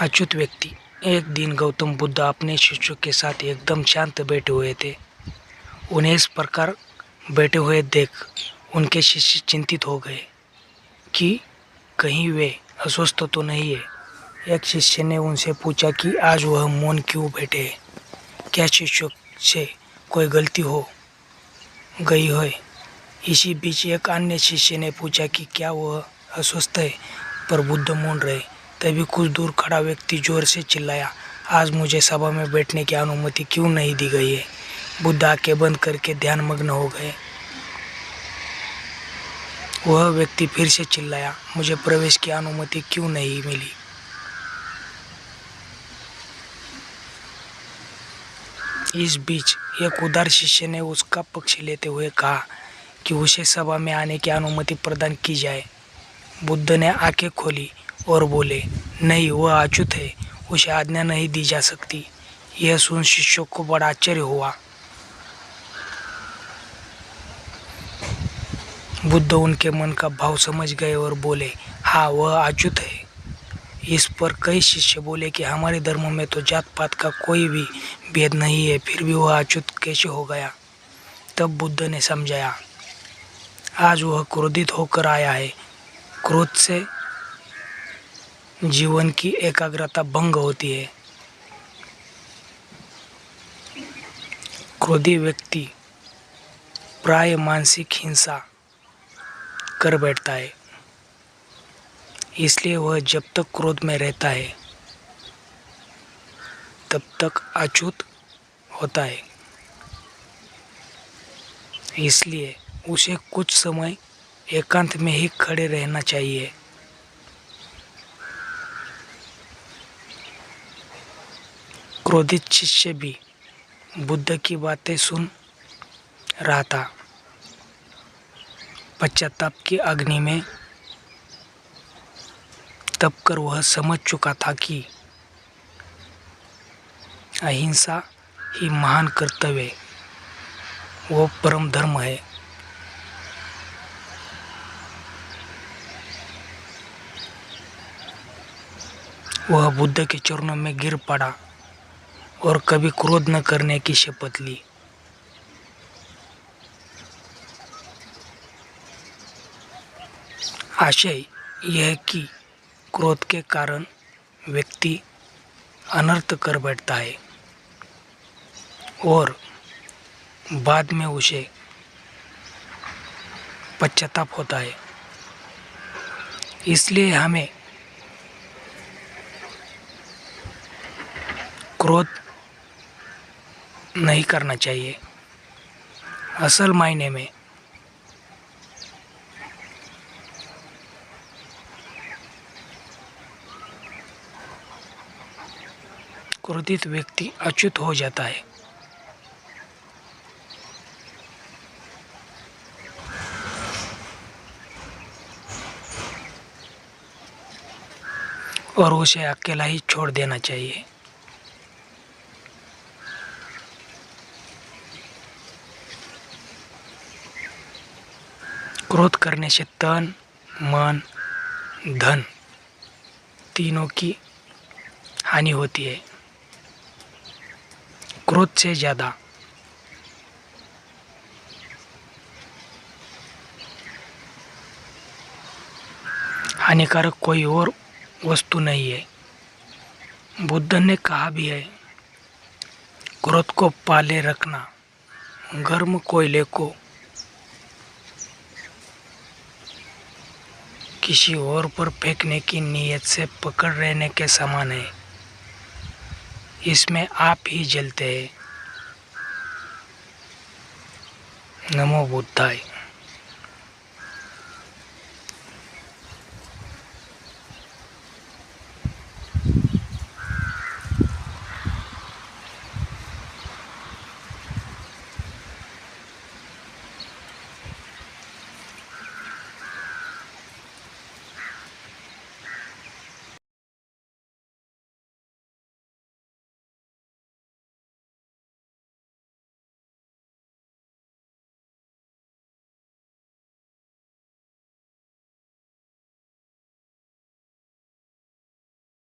अच्युत व्यक्ति। एक दिन गौतम बुद्ध अपने शिष्यों के साथ एकदम शांत बैठे हुए थे। उन्हें इस प्रकार बैठे हुए देख उनके शिष्य चिंतित हो गए कि कहीं वे अस्वस्थ तो नहीं है। एक शिष्य ने उनसे पूछा कि आज वह मौन क्यों बैठे हैं, क्या शिष्यों से कोई गलती हो गई है। इसी बीच एक अन्य शिष्य ने पूछा कि क्या वह अस्वस्थ है, पर बुद्ध मौन रहे। तभी कुछ दूर खड़ा व्यक्ति जोर से चिल्लाया, आज मुझे सभा में बैठने की अनुमति क्यों नहीं दी गई है। बुद्ध आंखें बंद करके ध्यान मग्न हो गए। वह व्यक्ति फिर से चिल्लाया, मुझे प्रवेश की अनुमति क्यों नहीं मिली। इस बीच एक उदार शिष्य ने उसका पक्ष लेते हुए कहा कि उसे सभा में आने की अनुमति प्रदान की जाए। बुद्ध ने आंखें खोली और बोले, नहीं, वह अच्युत है, उसे आज्ञा नहीं दी जा सकती। यह सुन शिष्यों को बड़ा आश्चर्य हुआ। बुद्ध उनके मन का भाव समझ गए और बोले, हाँ, वह अच्युत है। इस पर कई शिष्य बोले कि हमारे धर्म में तो जात पात का कोई भी भेद नहीं है, फिर भी वह अच्युत कैसे हो गया। तब बुद्ध ने समझाया, आज वह क्रोधित होकर आया है। क्रोध से जीवन की एकाग्रता भंग होती है। क्रोधी व्यक्ति प्राय मानसिक हिंसा कर बैठता है, इसलिए वह जब तक क्रोध में रहता है तब तक अच्युत होता है। इसलिए उसे कुछ समय एकांत में ही खड़े रहना चाहिए। क्रोधित शिष्य भी बुद्ध की बातें सुन रहा था। पश्चाताप की अग्नि में तपकर वह समझ चुका था कि अहिंसा ही महान कर्तव्य, वो परम धर्म है। वह बुद्ध के चरणों में गिर पड़ा और कभी क्रोध न करने की शपथ ली। आशय यह कि क्रोध के कारण व्यक्ति अनर्थ कर बैठता है और बाद में उसे पश्चाताप होता है। इसलिए हमें क्रोध नहीं करना चाहिए। असल मायने में क्रोधित व्यक्ति अच्युत हो जाता है। और उसे अकेला ही छोड़ देना चाहिए। क्रोध करने से तन, मन, धन तीनों की हानि होती है। क्रोध से ज़्यादा हानिकारक कोई और वस्तु नहीं है। बुद्ध ने कहा भी है, क्रोध को पाले रखना, गर्म कोयले को किसी और पर फेंकने की नीयत से पकड़ रहने के समान है। इसमें आप ही जलते हैं। नमो बुद्धाय।